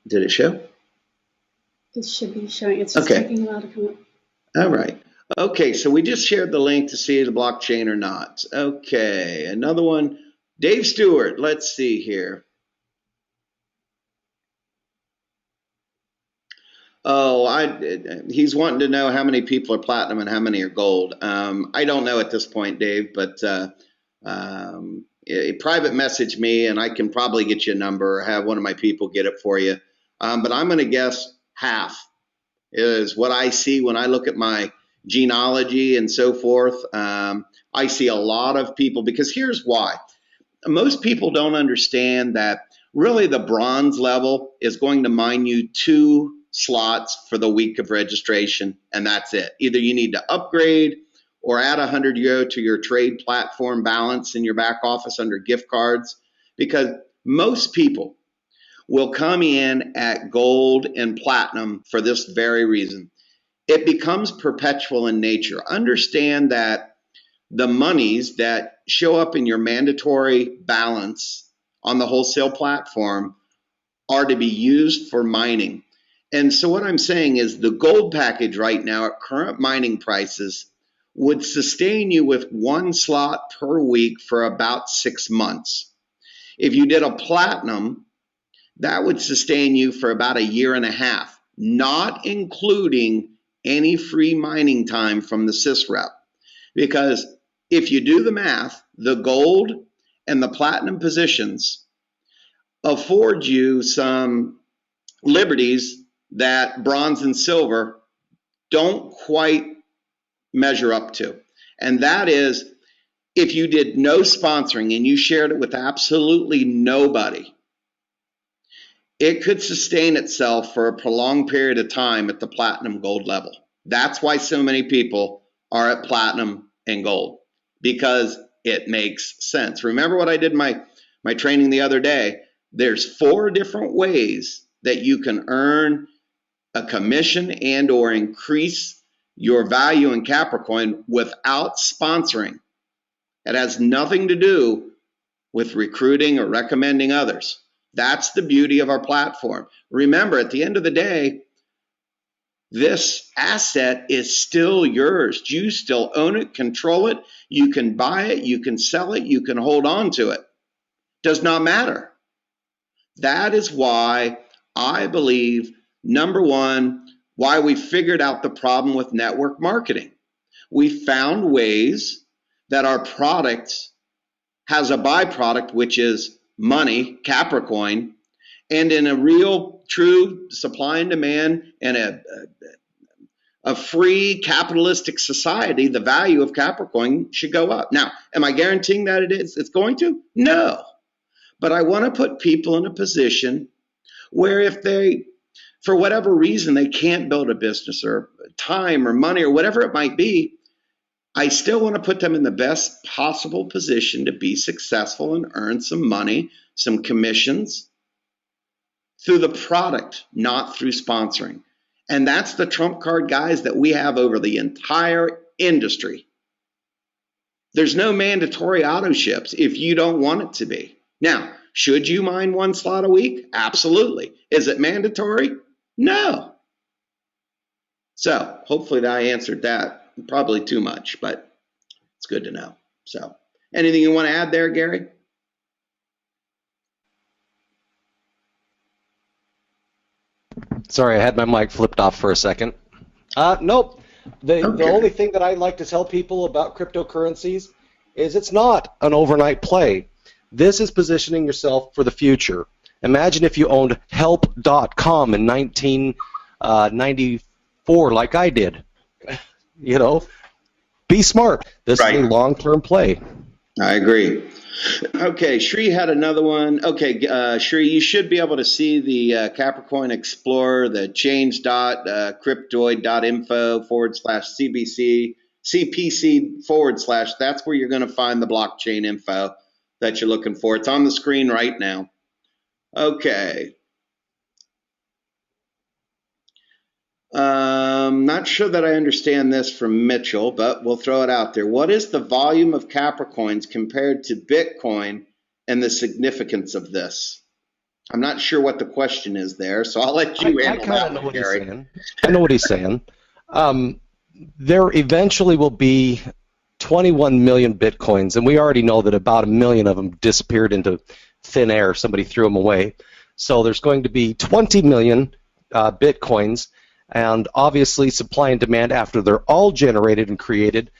B: Did it show?
A: It should be showing. It's just
B: Okay.
A: taking a while to come up.
B: All right. Okay, so we just shared the link to see the blockchain or not. Okay, another one. Dave Stewart, let's see here. Oh, he's wanting to know how many people are platinum and how many are gold. I don't know at this point, Dave, but private message me and I can probably get you a number or have one of my people get it for you. But I'm going to guess half is what I see when I look at my genealogy and so forth. I see a lot of people, because here's why. Most people don't understand that really the bronze level is going to mine you 2 slots for the week of registration, and that's it. Either you need to upgrade or add 100 euro to your trade platform balance in your back office under gift cards, because most people will come in at gold and platinum for this very reason. It becomes perpetual in nature. Understand that the monies that show up in your mandatory balance on the wholesale platform are to be used for mining. And so what I'm saying is the gold package right now at current mining prices would sustain you with 1 slot per week for about 6 months. If you did a platinum, that would sustain you for about a year and a half, not including any free mining time from the sysrep. Because if you do the math, the gold and the platinum positions afford you some liberties that bronze and silver don't quite measure up to. And that is, if you did no sponsoring and you shared it with absolutely nobody, it could sustain itself for a prolonged period of time at the platinum gold level. That's why so many people are at platinum and gold, because it makes sense. Remember what I did my training the other day? There's 4 different ways that you can earn a commission and or increase your value in Capricoin without sponsoring. It has nothing to do with recruiting or recommending others. That's the beauty of our platform. Remember, at the end of the day, this asset is still yours. You still own it, control it. You can buy it, you can sell it, you can hold on to it. Does not matter. That is why I believe, number one, why we figured out the problem with network marketing. We found ways that our product has a byproduct, which is money, Capricoin, and in a real, true supply and demand and a free capitalistic society, the value of Capricoin should go up. Now, am I guaranteeing that it's going to? No. But I want to put people in a position where if they, for whatever reason, they can't build a business or time or money or whatever it might be, I still want to put them in the best possible position to be successful and earn some money, some commissions through the product, not through sponsoring. And that's the trump card, guys, that we have over the entire industry. There's no mandatory auto ships if you don't want it to be. Now, should you mine 1 slot a week? Absolutely. Is it mandatory? No. So hopefully that I answered that. Probably too much, but it's good to know. So anything you want to add there, Gary?
C: Sorry, I had my mic flipped off for a second. Nope. The only thing that I like to tell people about cryptocurrencies is it's not an overnight play. This is positioning yourself for the future. Imagine if you owned help.com in 1994 like I did. You know, be smart. This is a long-term play.
B: I agree. Okay, Shri had another one. Okay, Shri, you should be able to see the Capricoin Explorer, the change.cryptoid.info/CPC /. That's where you're going to find the blockchain info that you're looking for. It's on the screen right now. Okay. Not sure that I understand this from Mitchell, but we'll throw it out there. What is the volume of Capricoins compared to Bitcoin and the significance of this? I'm not sure what the question is there, so I'll let you handle that one, Gary.
C: I know what he's saying. There eventually will be 21 million Bitcoins, and we already know that about 1 million of them disappeared into thin air. Somebody threw them away. So there's going to be 20 million Bitcoins. And obviously, supply and demand, after they're all generated and created,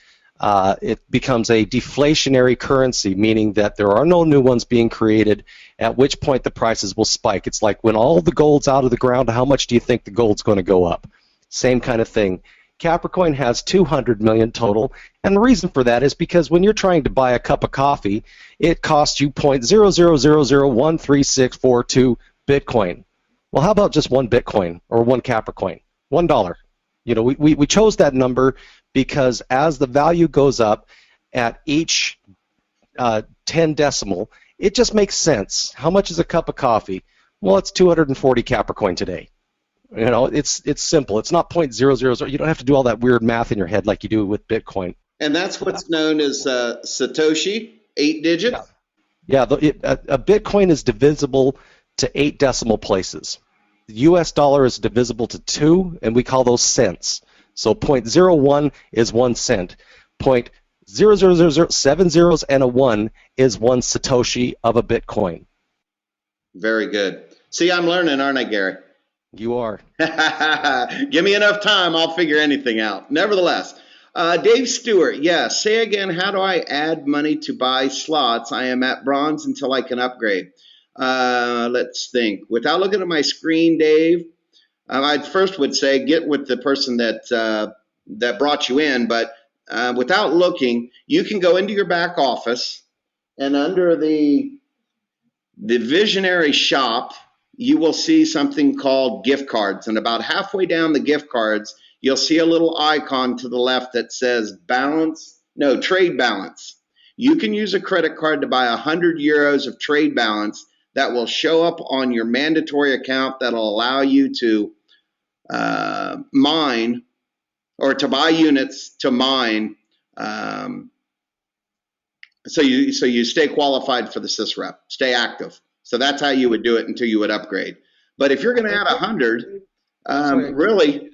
C: it becomes a deflationary currency, meaning that there are no new ones being created, at which point the prices will spike. It's like when all the gold's out of the ground, how much do you think the gold's going to go up? Same kind of thing. Capricoin has 200 million total, and the reason for that is because when you're trying to buy a cup of coffee, it costs you 0.000013642 Bitcoin. Well, how about just 1 Bitcoin or 1 Capricoin? $1. You know, we chose that number because as the value goes up at each 10 decimal, it just makes sense. How much is a cup of coffee? Well, it's 240 Capricoin today. You know, it's simple. It's not 0.000. You don't have to do all that weird math in your head like you do with Bitcoin.
B: And that's what's known as Satoshi, 8 digits?
C: Yeah, a Bitcoin is divisible to 8 decimal places. The US dollar is divisible to 2, and we call those cents. So 0.01 is 1 cent. 0.000, 7 zeros and a 1 is 1 Satoshi of a Bitcoin.
B: Very good. See, I'm learning, aren't I, Gary?
C: You are.
B: Give me enough time, I'll figure anything out. Nevertheless, Dave Stewart, yes. Say again, how do I add money to buy slots? I am at bronze until I can upgrade. Let's think. Without looking at my screen, Dave, I first would say get with the person that brought you in, but without looking, you can go into your back office and under the visionary shop, you will see something called gift cards. And about halfway down the gift cards, you'll see a little icon to the left that says trade balance. You can use a credit card to buy 100 euros of trade balance that will show up on your mandatory account that'll allow you to mine or to buy units to mine. So you stay qualified for the sysrep, stay active. So that's how you would do it until you would upgrade. But if you're going to add 100, really,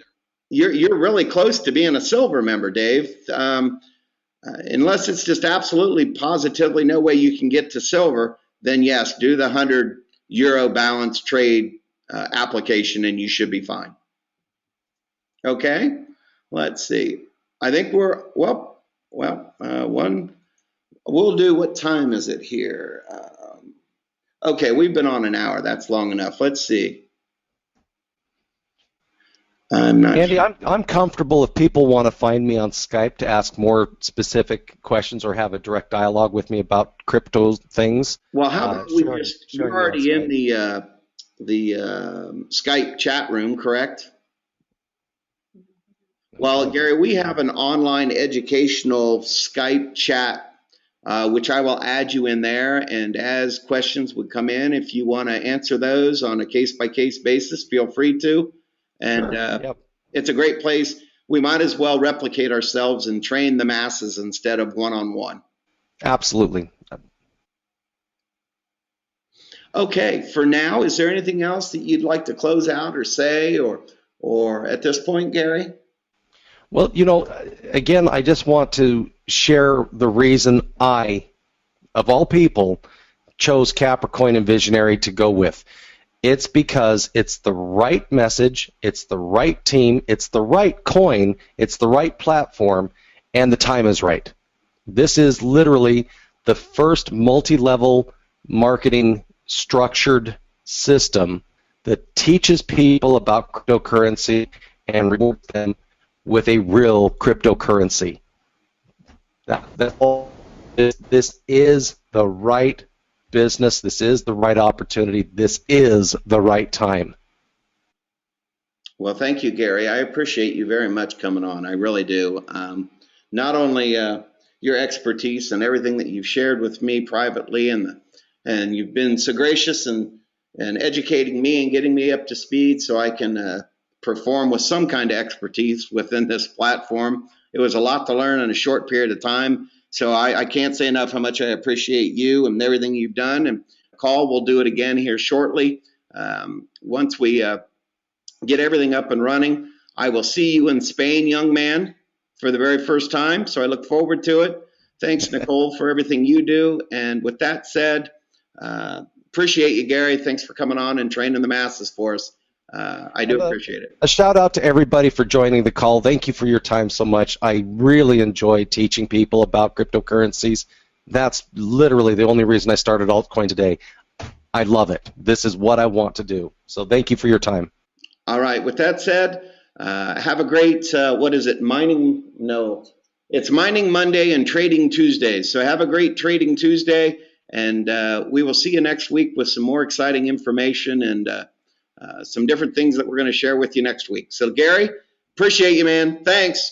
B: you're really close to being a silver member, Dave. Unless it's just absolutely positively no way you can get to silver, then yes, do the 100 euro balance trade application and you should be fine. Okay, let's see. I think we're, we'll do, what time is it here? Okay, we've been on an hour. That's long enough. Let's see. I'm not
C: Andy,
B: sure.
C: I'm comfortable if people want to find me on Skype to ask more specific questions or have a direct dialogue with me about crypto things.
B: Well, how about you're already in the Skype chat room, correct? Well, Gary, we have an online educational Skype chat, which I will add you in there. And as questions would come in, if you want to answer those on a case-by-case basis, feel free to. And It's a great place. We might as well replicate ourselves and train the masses instead of one-on-one.
C: Absolutely.
B: Okay, for now, is there anything else that you'd like to close out or say or at this point, Gary?
C: Well, again, I just want to share the reason I, of all people, chose Capricoin and Visionary to go with. It's because it's the right message, it's the right team, it's the right coin, it's the right platform, and the time is right. This is literally the first multi-level marketing structured system that teaches people about cryptocurrency and rewards them with a real cryptocurrency. That's all. This is the right business. This is the right opportunity. This is the right time.
B: Well, thank you, Gary. I appreciate you very much coming on. I really do. Not only your expertise and everything that you've shared with me privately, and you've been so gracious and educating me and getting me up to speed so I can perform with some kind of expertise within this platform. It was a lot to learn in a short period of time. So I can't say enough how much I appreciate you and everything you've done. And Call, we'll do it again here shortly. Once we get everything up and running, I will see you in Spain, young man, for the very first time. So I look forward to it. Thanks, Nicole, for everything you do. And with that said, appreciate you, Gary. Thanks for coming on and training the masses for us. I do appreciate it.
C: A shout out to everybody for joining the call. Thank you for your time so much. I really enjoy teaching people about cryptocurrencies. That's literally the only reason I started Altcoin Today. I love it. This is what I want to do. So thank you for your time.
B: All right. With that said, have a great, what is it? It's Mining Monday and Trading Tuesday. So have a great Trading Tuesday, and we will see you next week with some more exciting information and some different things that we're going to share with you next week. So, Gary, appreciate you, man. Thanks.